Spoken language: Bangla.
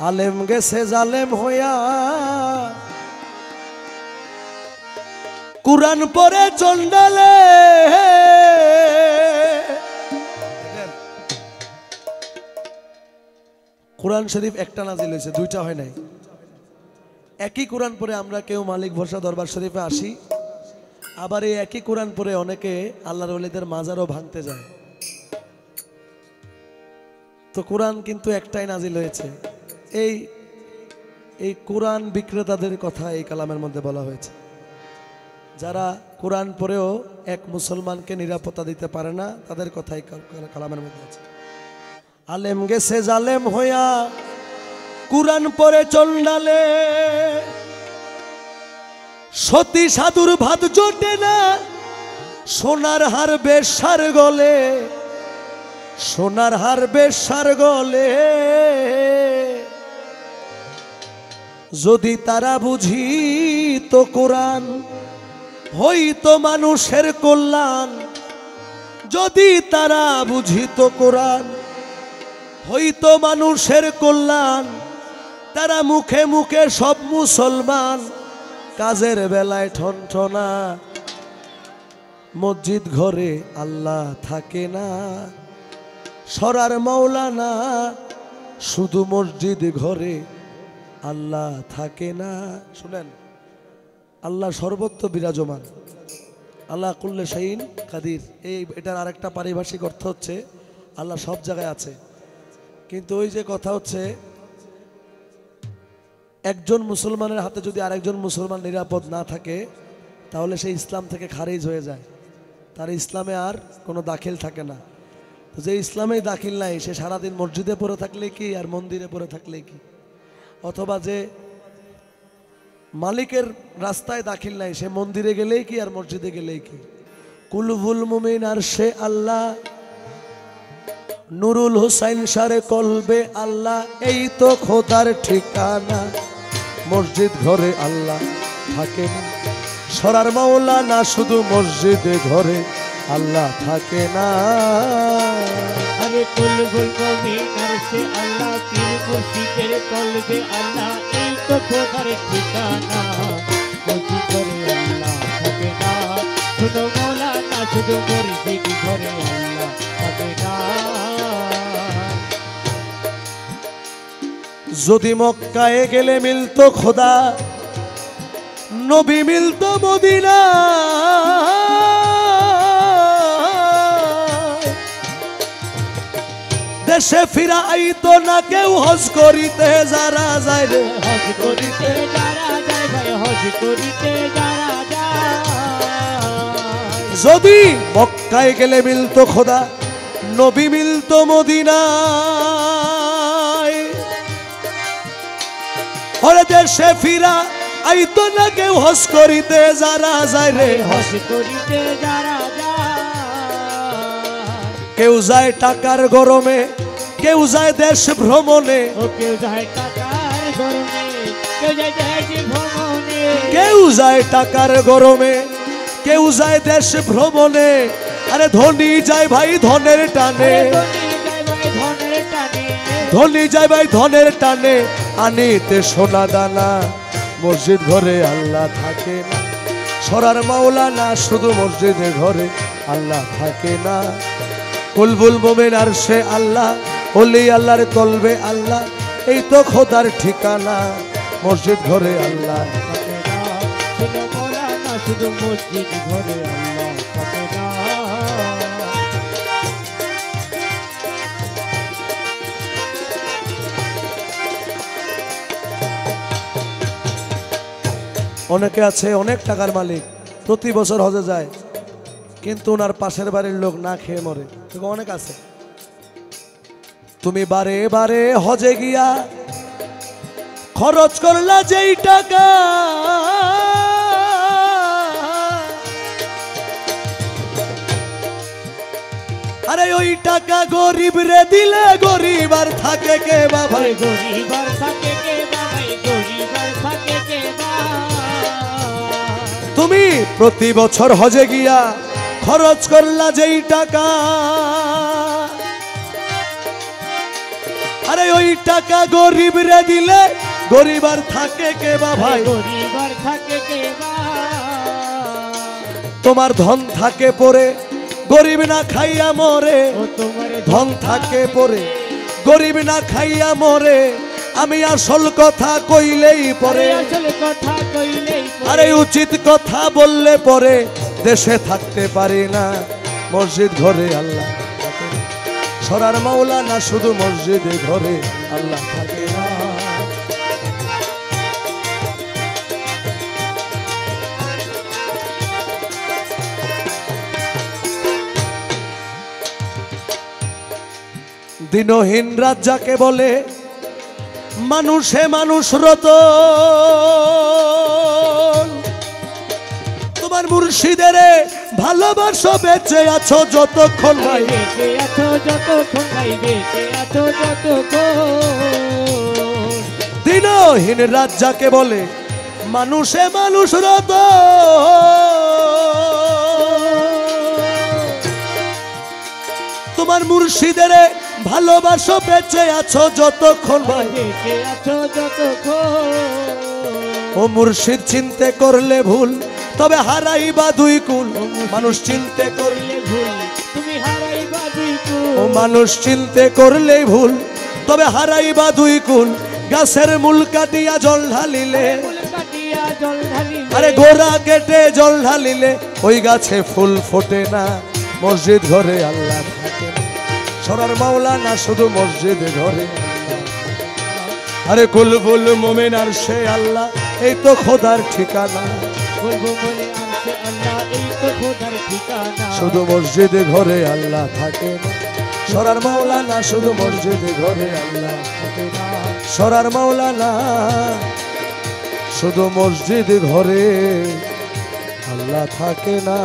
আলেম গেছে জালেম হইয়া কুরআন পড়ে চন্ডালে কুরআন শরীফ একটা নাজিল হয়েছে, দুইটা হয় নাই। একই কোরআন পড়ে আমরা কেউ মালিক ভরসা দরবার শরীফে আসি, আবার এই একই কোরআন পড়ে অনেকে আল্লাহর ওলিদের মাজারও ভাঙতে যায়। তো কোরআন কিন্তু একটাই নাজিল হয়েছে। এই কোরআন বিক্রেতাদের কথা এই কালামের মধ্যে বলা হয়েছে, যারা কোরআন পড়েও এক মুসলমানকে নিরাপত্তা দিতে পারে না, তাদের কথাই কালামের মধ্যে আছে। আলেম গেছে জালেম হইয়া কুরআন পড়ে চন্ডালে, সতী সাধুর ভাত জোটে না সোনার হার বেশার গলে, সোনার হার বেশার গলে। যদি তারা বুঝিত কোরআন হইতো মানুষের কল্যাণ, যদি তারা বুঝিত কোরআন হইতো মানুষের কল্যাণ। তারা মুখে মুখে সব মুসলমান, কাজের বেলায় ঠনঠনা। মসজিদ ঘরে আল্লাহ থাকে না, সরার মাওলানা শুধু মসজিদ ঘরে আল্লাহ থাকে না। শুনেন, আল্লাহ সর্বত্র বিরাজমান, আল্লাহ কুল্লে শাইইন কাদির। এটার আরেকটা পারিভাষিক অর্থ হচ্ছে আল্লাহ সব জায়গায় আছে। কিন্তু ওই যে কথা হচ্ছে, একজন মুসলমানের হাতে যদি আরেকজন মুসলমান নিরাপদ না থাকে, তাহলে সে ইসলাম থেকে খারিজ হয়ে যায়, তার ইসলামে আর কোনো দাখিল থাকে না। তো যে ইসলামেই দাখিল নাই, সে সারাদিন মসজিদে পড়ে থাকলে কি আর মন্দিরে পড়ে থাকলে কি, অথবা যে মালিকের রাস্তায় দাখিল নাই, সে মন্দিরে গেলেই কি আর মসজিদে গেলেই কি। কুলুবুল মুমিন আর সে আল্লাহ, নুরুল হুসাইন সারে কলবে আল্লাহ, এই তো খোদার ঠিকানা। মসজিদ ঘরে আল্লাহ থাকে না, সরার মাওলানা শুধু মসজিদে ঘরে আল্লাহ থাকে না। আরে কুলবুল মুমিন আর সে আল্লাহ, পীর মুর্শিদের কলবে আল্লাহ, এই তো খোদার ঠিকানা। মসজিদ ঘরে আল্লাহ থাকে না, শুধু মাওলানা শুধু মসজিদ ঘরে আল্লাহ থাকে না। যদি মক্কায় গেলে মিলতো খোদা, নবী মিলতো মদিনা। দেশে ফিরা আইতো না কেউ হজ করিতে যারা যায় রে, হজ করিতে যারা যায় ভাই, হজ করিতে যারা যায়। যদি মক্কায় গেলে মিলতো খোদা, নবী মিলতো মদিনা। ওরে দেশে ফিরা আইতো না কেউ হজ করিতে যারা যায় রে, হজ করিতে যারা যায়। কেউ যায় টাকার গরমে, কেউ যায় দেশ ভ্রমণে, ও কেউ যায় টাকার গরমে, কেউ যায় দেশ ভ্রমণে। কেউ যায় টাকার গরমে, কেউ যায় দেশ ভ্রমণে। আরে ধনী যায় ভাই ধনের টানে, ধনী যায় ভাই ধনের টানে, আনিতে সোনা দানা। মসজিদ ঘরে আল্লাহ থাকে না, সরার মাওলানা শুধু মসজিদে ঘরে আল্লাহ থাকে না। কুলবুল মুমিন আর সে আল্লাহ, ওলি আল্লাহর কলবে আল্লাহ, এই তো খোদার ঠিকানা। মসজিদ ঘরে আল্লাহ থাকে না, শুধু মাওলানা শুধু মসজিদ ঘরে আল্লাহ থাকে না। অনেকে আছে অনেক টাকার মালিক, প্রতি বছর হজে যায়, কিন্তু ওনার পাশের বাড়ির লোক না খেয়ে মরে। অনেক আছে। তুমি বারে বারে হজে গিয়া খরচ করলা যেই টাকা, আরে ওই টাকা গরিব রে দিলে গরিব আর থাকে কে বাবা, গরিব আর থাকে কে বাবা, গরিব আর থাকে কে বাবা। তুমি প্রতি বছর হজে গিয়া খরচ করলা যেই টাকা, আরে ওই টাকা গরিব রে দিলে গরিব আর থাকে কে বা ভাই গরিব আর থাকে কে বা তোমার ধন থাকে পরে গরিব না খাইয়া মরে ও তোমার ধন থাকে পরে গরিব না খাইয়া মরে আমি আসল কথা কইলেই পরে আসল কথা কইলেই পরে। আরে উচিত কথা বললে পরে দেশে থাকতে পারি না মসজিদ ঘরে আল্লাহ থাকে না। সরার মাওলা না শুধু মসজিদে ঘরে আল্লাহ থাকে না দিনহীন রাত যাকে বলে মানুষে মানুষ রত তোমার মুর্শিদের ভালোবাসো বেঁচে আছো যতক্ষণ ভাই বেঁচে আছো যতক্ষণ ভাই বেঁচে আছো যতক্ষণ দিনহীন রাত যাকে বলে মানুষে মানুষ রত তোমার মুর্শিদের ভালোবাসো বেঁচে আছো যতক্ষণ ভাই বেঁচে আছো যতক্ষণ ও মুর্শিদ চিনতে করলে ভুল তবে হারাইবা দুই কুল মানুষ চিনতে করলে ভুল তুমি হারাইবা দুই কুল ও মানুষ চিনতে করলেই ভুল তবে হারাইবা দুই কুল গাছের মূল কাটিয়া জল ঢালিলে ফুল কাটিয়া জল ঢালিলে আরে গোড়া কেটে জল ঢালিলে ওই গাছে ফুল ফোটে না মসজিদ ঘরে আল্লাহ থাকে না সরার মাওলা না শুধু মসজিদে ঘরে আরে কুলবুল মোমেন আর সে আল্লাহ এই তো খোদার ঠিকানা বলবো বলে আনছে আল্লাহ এই তো খোদার ঠিকানা শুধু মসজিদে ঘরে আল্লাহ থাকে না সরার মাওলা না শুধু মসজিদে ঘরে আল্লাহ থাকে না সরার মাওলা না শুধু মসজিদ ঘরে আল্লাহ থাকে না